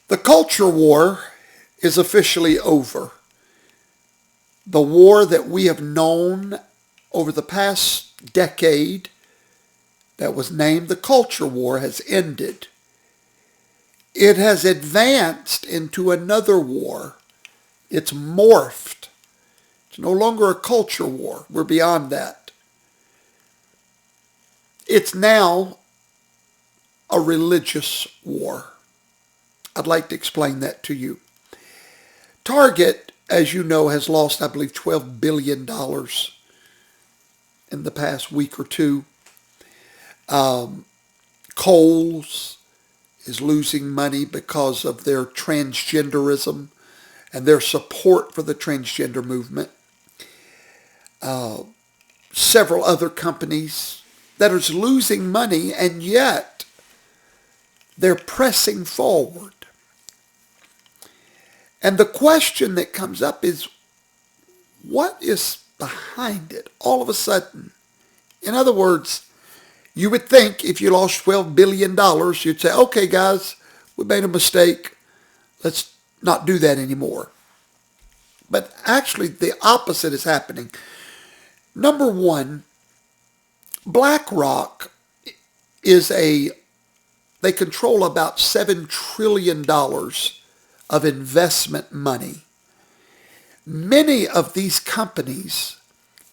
The culture war is officially over. The war that we have known over the past decade that was named the culture war has ended. It has advanced into another war. It's morphed. It's no longer a culture war. We're beyond that. It's now a religious war. I'd like to explain that to you. Target, as you know, has lost, I believe, $12 billion in the past week or two. Kohl's is losing money because of their transgenderism and their support for the transgender movement. Several other companies that are losing money, and yet they're pressing forward. And the question that comes up is, what is behind it all of a sudden? In other words, you would think if you lost $12 billion, you'd say, okay, guys, we made a mistake. Let's not do that anymore. But actually, the opposite is happening. Number one, BlackRock they control about $7 trillion of investment money. Many of these companies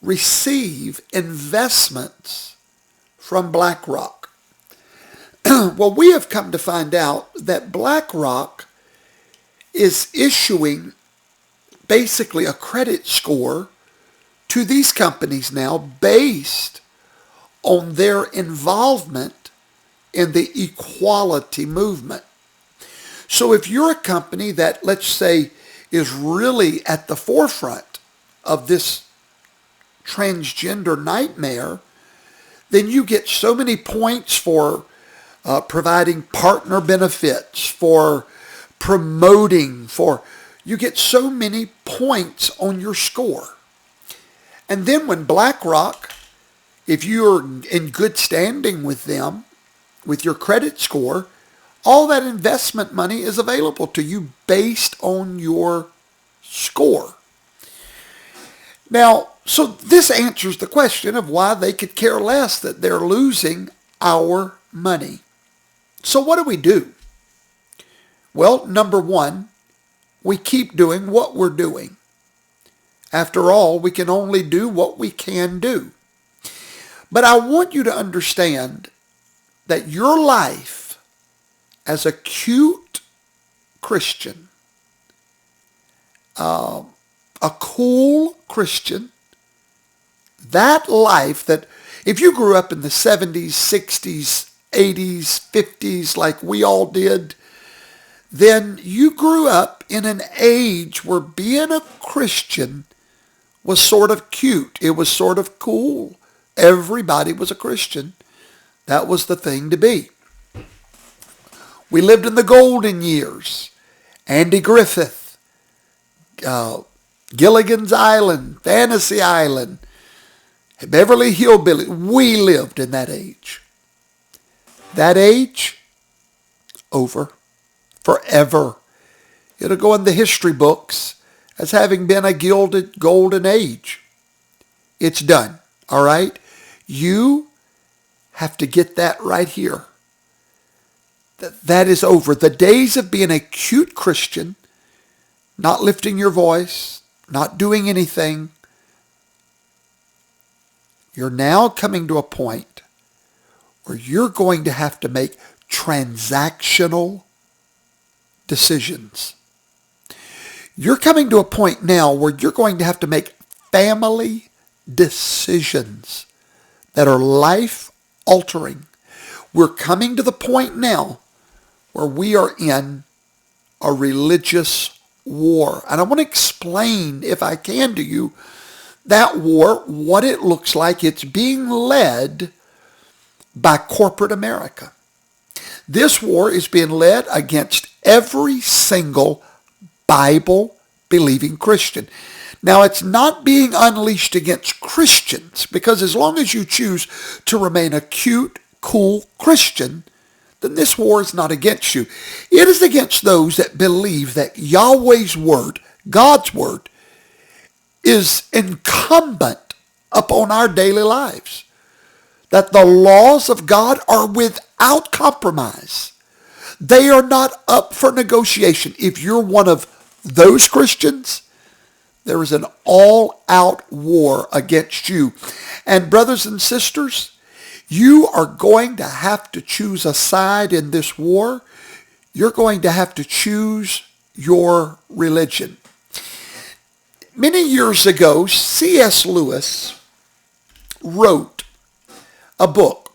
receive investments from BlackRock. Well, we have come to find out that BlackRock is issuing basically a credit score to these companies now based on their involvement in the equality movement. So if you're a company that, let's say, is really at the forefront of this transgender nightmare, then you get so many points for providing partner benefits, for promoting, you get so many points on your score. And then when BlackRock, if you're in good standing with them, with your credit score, all that investment money is available to you based on your score. Now, so this answers the question of why they could care less that they're losing our money. So what do? Well, number one, we keep doing what we're doing. After all, we can only do what we can do. But I want you to understand that your life as a cute Christian, a cool Christian, that life that if you grew up in the 70s, 60s, 80s, 50s like we all did, then you grew up in an age where being a Christian was sort of cute. It was sort of cool. Everybody was a Christian. That was the thing to be. We lived in the golden years. Andy Griffith, Gilligan's Island, Fantasy Island, Beverly Hillbilly. We lived in that age. That age, over. Forever. It'll go in the history books as having been a gilded golden age. It's done. All right? You have to get that right here. That is over. The days of being a cute Christian, not lifting your voice, not doing anything, you're now coming to a point where you're going to have to make transactional decisions. You're coming to a point now where you're going to have to make family decisions that are life-altering. We're coming to the point now where we are in a religious war. And I want to explain, if I can to you, that war, what it looks like. It's being led by corporate America. This war is being led against every single Bible-believing Christian. Now, it's not being unleashed against Christians, because as long as you choose to remain a cute, cool Christian, then this war is not against you. It is against those that believe that Yahweh's word, God's word, is incumbent upon our daily lives. That the laws of God are without compromise. They are not up for negotiation. If you're one of those Christians, there is an all-out war against you. And brothers and sisters, you are going to have to choose a side in this war. You're going to have to choose your religion. Many years ago, C.S. Lewis wrote a book.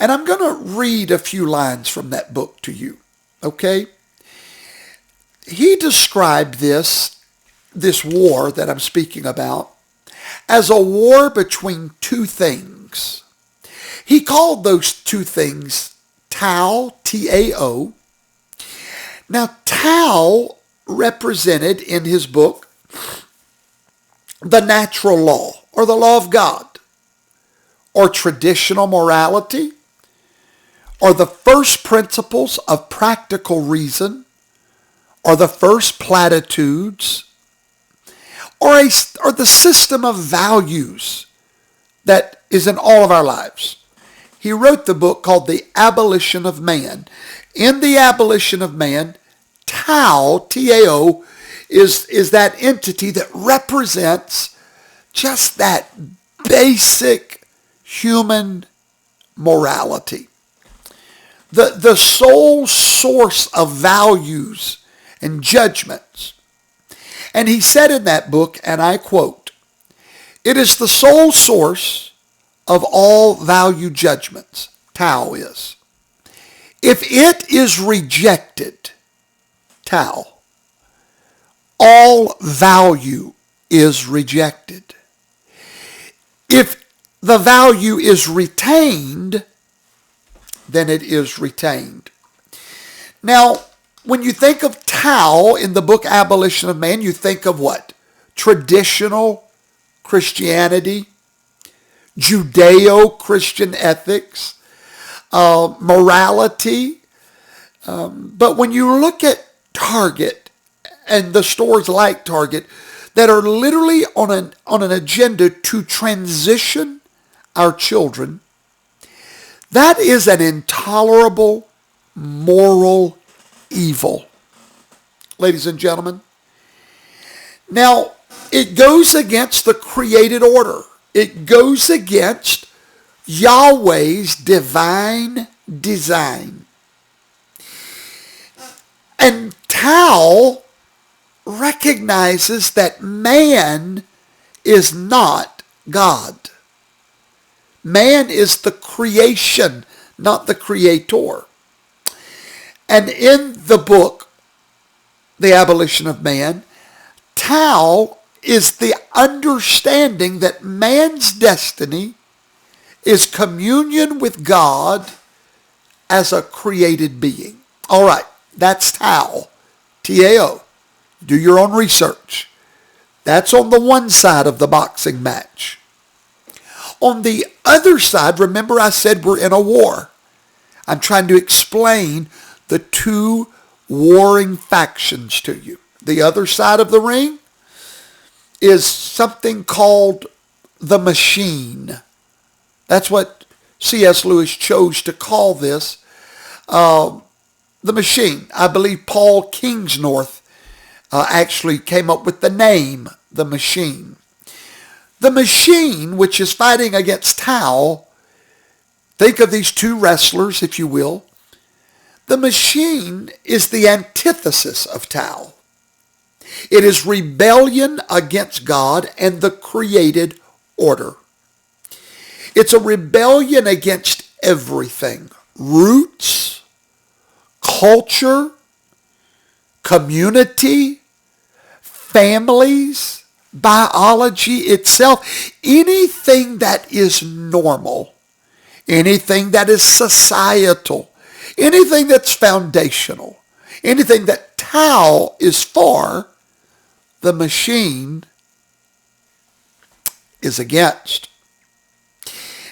And I'm going to read a few lines from that book to you, okay? He described this war that I'm speaking about as a war between two things. He called those two things Tao, T-A-O. Now, Tao represented in his book the natural law, or the law of God, or traditional morality, or the first principles of practical reason, or the first platitudes, or the system of values that is in all of our lives. He wrote the book called The Abolition of Man. In The Abolition of Man, Tao, T-A-O, is that entity that represents just that basic human morality. The sole source of values and judgments. And he said in that book, and I quote, "It is the sole source of all value judgments," Tao is. "If it is rejected," Tao, "all value is rejected. If the value is retained, then it is retained." Now, when you think of Tao in the book Abolition of Man, you think of what? Traditional Christianity, Judeo-Christian ethics, morality. But when you look at Target and the stores like Target that are literally on an agenda to transition our children, that is an intolerable moral evil, ladies and gentlemen. Now, it goes against the created order. It goes against Yahweh's divine design. And Tao recognizes that man is not God. Man is the creation, not the creator. And in the book, The Abolition of Man, Tao is the understanding that man's destiny is communion with God as a created being. All right, that's Tao, T-A-O. Do your own research. That's on the one side of the boxing match. On the other side, remember I said we're in a war. I'm trying to explain the two warring factions to you. The other side of the ring is something called the machine. That's what C.S. Lewis chose to call this, the machine. I believe Paul Kingsnorth actually came up with the name, the machine. The machine, which is fighting against Tao, think of these two wrestlers, if you will. The machine is the antithesis of Tao. It is rebellion against God and the created order. It's a rebellion against everything. Roots, culture, community, families, biology itself, anything that is normal, anything that is societal, anything that's foundational, anything that Tao is for, the machine is against.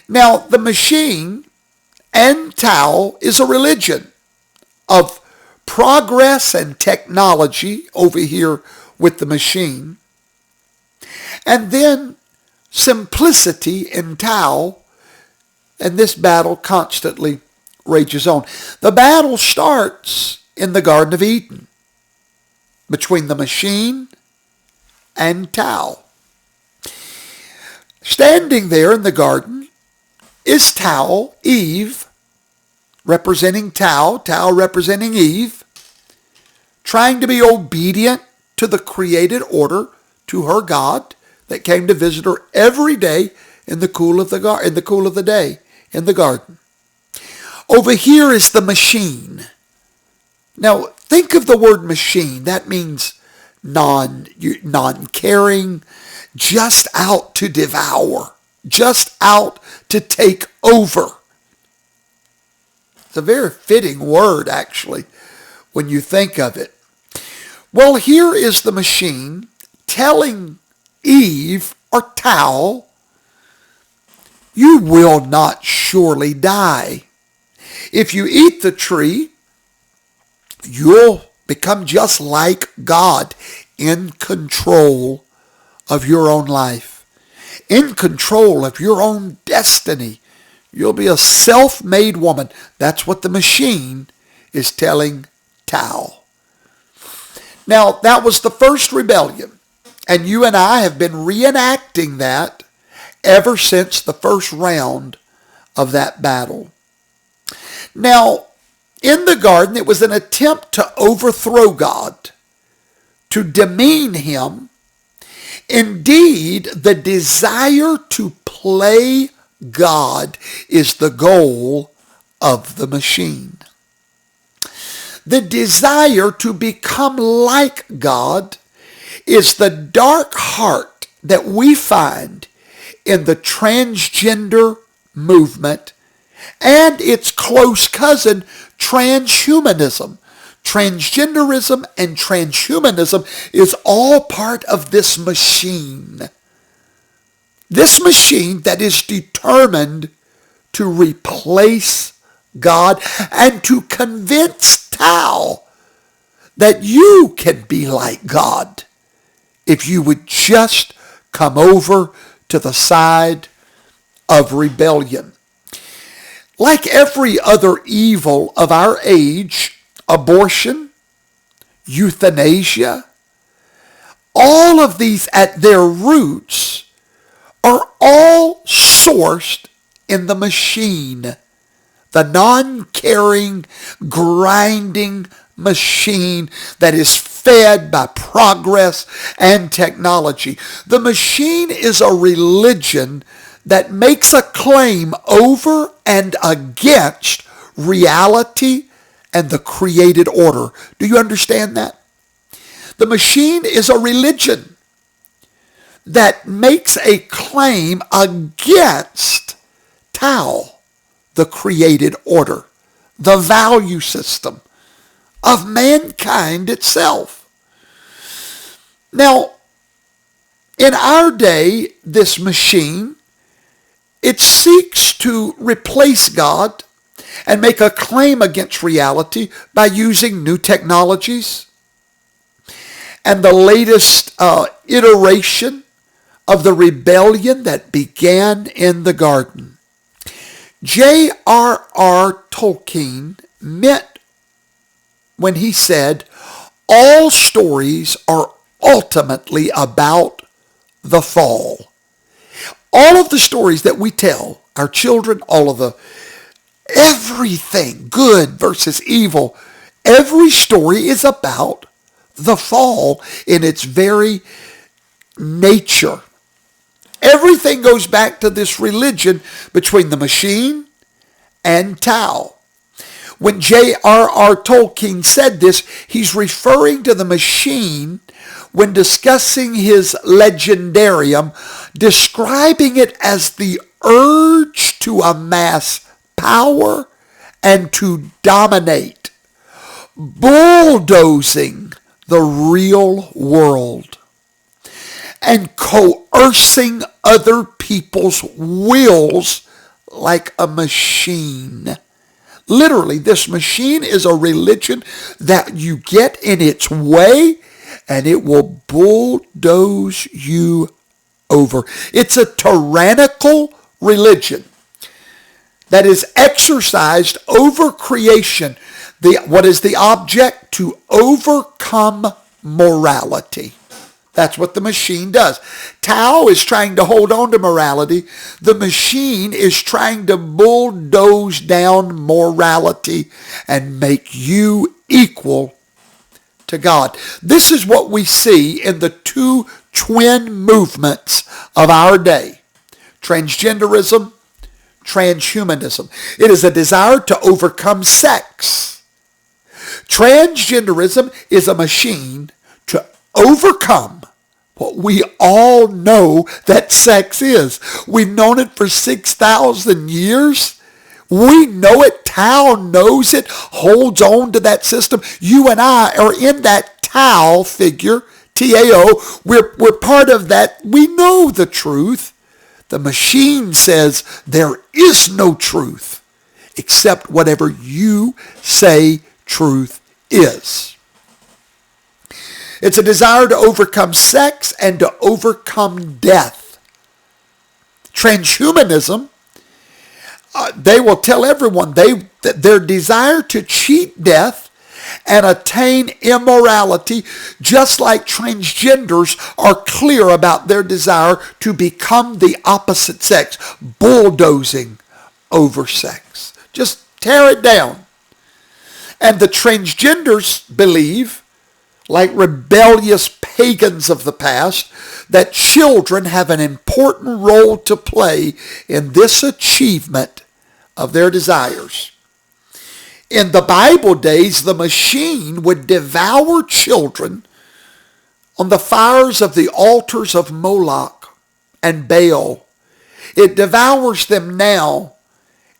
Now, the machine and Tao is a religion of progress and technology over here with the machine. And then simplicity in Tao, and this battle constantly rages on. The battle starts in the Garden of Eden between the machine and Tao. Standing there in the garden is Tao, Eve, representing Tao, Tao representing Eve, trying to be obedient to the created order, to her God that came to visit her every day in the cool of the day in the garden. Over here is the machine. Now, think of the word machine. That means non-caring, just out to devour, just out to take over. It's a very fitting word, actually, when you think of it. Well, here is the machine telling Eve, or Tao, you will not surely die. If you eat the tree, you'll become just like God, in control of your own life, in control of your own destiny. You'll be a self-made woman. That's what the machine is telling Tao. Now, that was the first rebellion, and you and I have been reenacting that ever since the first round of that battle. Now, in the garden, it was an attempt to overthrow God, to demean him. Indeed, the desire to play God is the goal of the machine. The desire to become like God is the dark heart that we find in the transgender movement and its close cousin, transhumanism. Transgenderism and transhumanism is all part of this machine. This machine that is determined to replace God and to convince Tao that you can be like God if you would just come over to the side of rebellion. Like every other evil of our age, abortion, euthanasia, all of these at their roots are all sourced in the machine, the non-caring, grinding machine that is fed by progress and technology. The machine is a religion that makes a claim over and against reality and the created order. Do you understand that? The machine is a religion that makes a claim against Tao, the created order, the value system of mankind itself. Now, in our day, this machine, it seeks to replace God and make a claim against reality by using new technologies and the latest iteration of the rebellion that began in the garden. J.R.R. Tolkien meant when he said, all stories are ultimately about the fall. All of the stories that we tell our children, everything, good versus evil, every story is about the fall in its very nature. Everything goes back to this religion between the machine and Tao. When J.R.R. Tolkien said this, he's referring to the machine when discussing his legendarium, describing it as the urge to amass power and to dominate, bulldozing the real world, and coercing other people's wills like a machine. Literally, this machine is a religion that you get in its way and it will bulldoze you over. It's a tyrannical religion that is exercised over creation. What is the object? To overcome morality. That's what the machine does. Tao is trying to hold on to morality. The machine is trying to bulldoze down morality and make you equal to God. This is what we see in the two twin movements of our day: transgenderism, transhumanism. It is a desire to overcome sex. Transgenderism is a machine to overcome what we all know that sex is. We've known it for 6,000 years. We know it. Tao knows it, holds on to that system. You and I are in that Tao figure, T-A-O. We're part of that. We know the truth. The machine says there is no truth except whatever you say truth is. It's a desire to overcome sex and to overcome death. Transhumanism, they will tell everyone their desire to cheat death and attain immorality, just like transgenders are clear about their desire to become the opposite sex, bulldozing over sex. Just tear it down. And the transgenders believe, like rebellious pagans of the past, that children have an important role to play in this achievement of their desires. In the Bible days, the machine would devour children on the fires of the altars of Moloch and Baal. It devours them now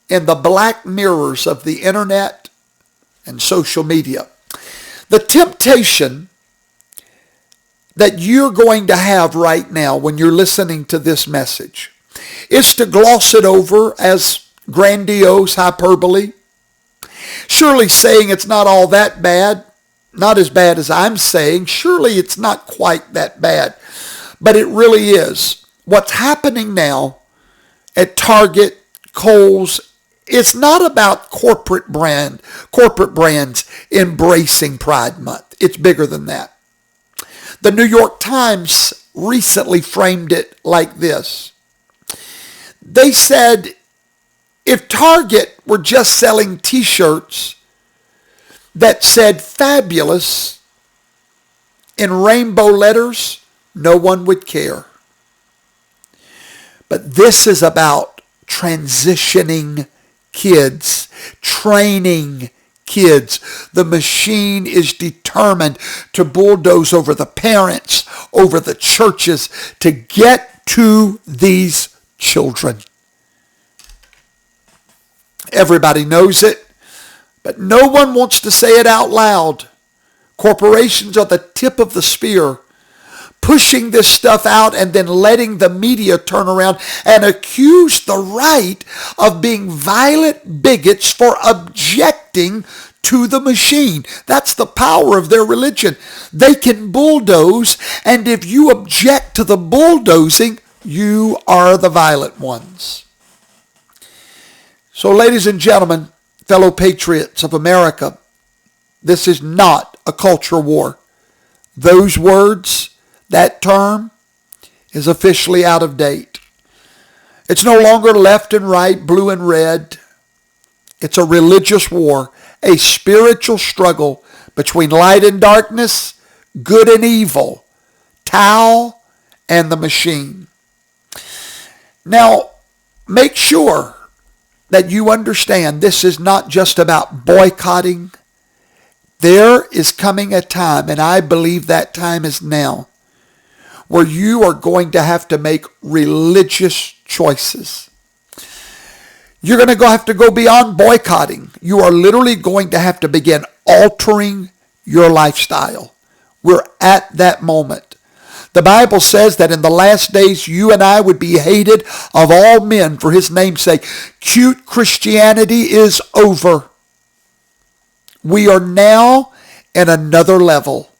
in the black mirrors of the internet and social media. The temptation that you're going to have right now when you're listening to this message is to gloss it over as grandiose hyperbole, surely saying it's not all that bad, not as bad as I'm saying. Surely it's not quite that bad, but it really is. What's happening now at Kohl's, it's not about corporate brands embracing Pride Month. It's bigger than that. The New York Times recently framed it like this. They said, if Target were just selling t-shirts that said fabulous in rainbow letters, no one would care. But this is about transitioning kids, training kids. The machine is determined to bulldoze over the parents, over the churches, to get to these children. Everybody knows it, but no one wants to say it out loud. Corporations are the tip of the spear, pushing this stuff out and then letting the media turn around and accuse the right of being violent bigots for objecting to the machine. That's the power of their religion. They can bulldoze, and if you object to the bulldozing, you are the violent ones. So, ladies and gentlemen, fellow patriots of America, this is not a culture war. Those words, that term, is officially out of date. It's no longer left and right, blue and red. It's a religious war, a spiritual struggle between light and darkness, good and evil, Tao and the machine. Now, make sure that you understand this is not just about boycotting. There is coming a time, and I believe that time is now, where you are going to have to make religious choices. You're going to have to go beyond boycotting. You are literally going to have to begin altering your lifestyle. We're at that moment. The Bible says that in the last days you and I would be hated of all men for his name's sake. Cute Christianity is over. We are now in another level.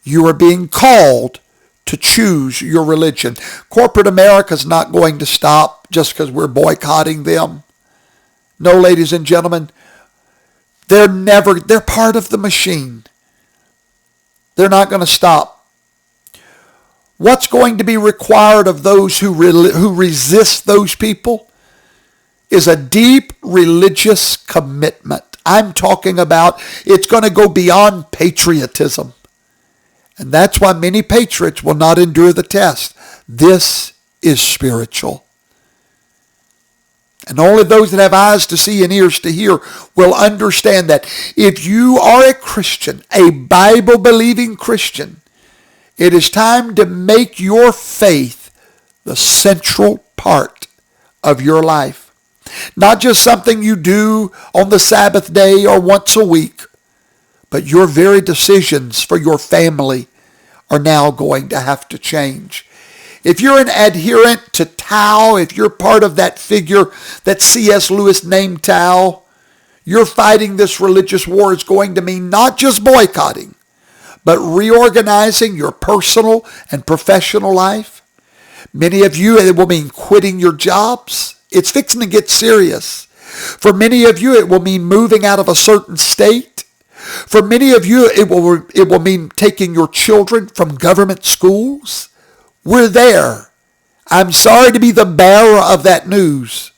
You are being called to choose your religion. Corporate America is not going to stop just because we're boycotting them. No, ladies and gentlemen, they're part of the machine. They're not going to stop. What's going to be required of those who resist those people is a deep religious commitment. I'm talking about it's going to go beyond patriotism. And that's why many patriots will not endure the test. This is spiritual. And only those that have eyes to see and ears to hear will understand that if you are a Christian, a Bible-believing Christian, it is time to make your faith the central part of your life. Not just something you do on the Sabbath day or once a week, but your very decisions for your family are now going to have to change. If you're an adherent to Tao, if you're part of that figure that C.S. Lewis named Tao, you're fighting this religious war is going to mean not just boycotting, but reorganizing your personal and professional life. Many of you, it will mean quitting your jobs. It's fixing to get serious. For many of you, it will mean moving out of a certain state. For many of you, it will mean taking your children from government schools. We're there. I'm sorry to be the bearer of that news,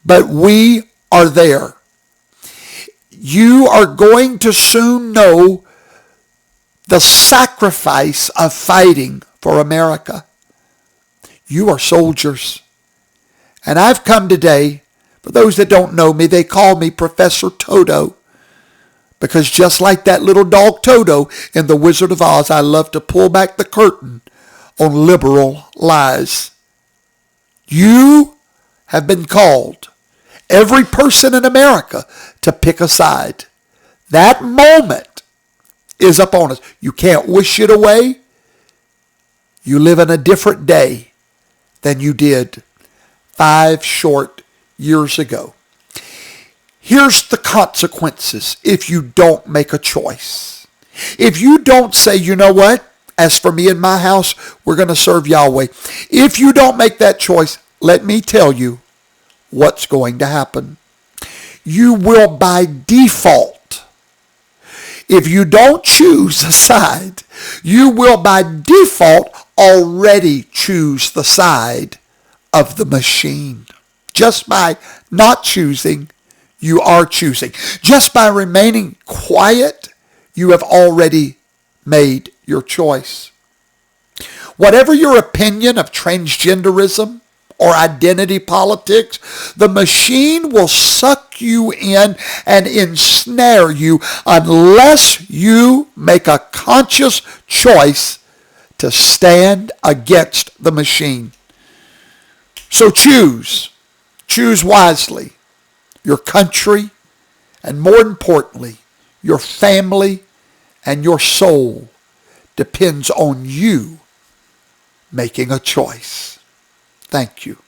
but we are there. You are going to soon know the sacrifice of fighting for America. You are soldiers. And I've come today, for those that don't know me, they call me Professor Toto. Because just like that little dog Toto in The Wizard of Oz, I love to pull back the curtain on liberal lies. You have been called, every person in America, to pick a side. That moment is upon us. You can't wish it away. You live in a different day than you did 5 short years ago. Here's the consequences if you don't make a choice. If you don't say, you know what, as for me and my house, we're going to serve Yahweh. If you don't make that choice, let me tell you what's going to happen. You will by default, if you don't choose a side, you will by default already choose the side of the machine. Just by not choosing, you are choosing. Just by remaining quiet, you have already made your choice. Whatever your opinion of transgenderism or identity politics, the machine will suck you in and ensnare you unless you make a conscious choice to stand against the machine. So choose wisely. Your country, and more importantly, your family and your soul depends on you making a choice. Thank you.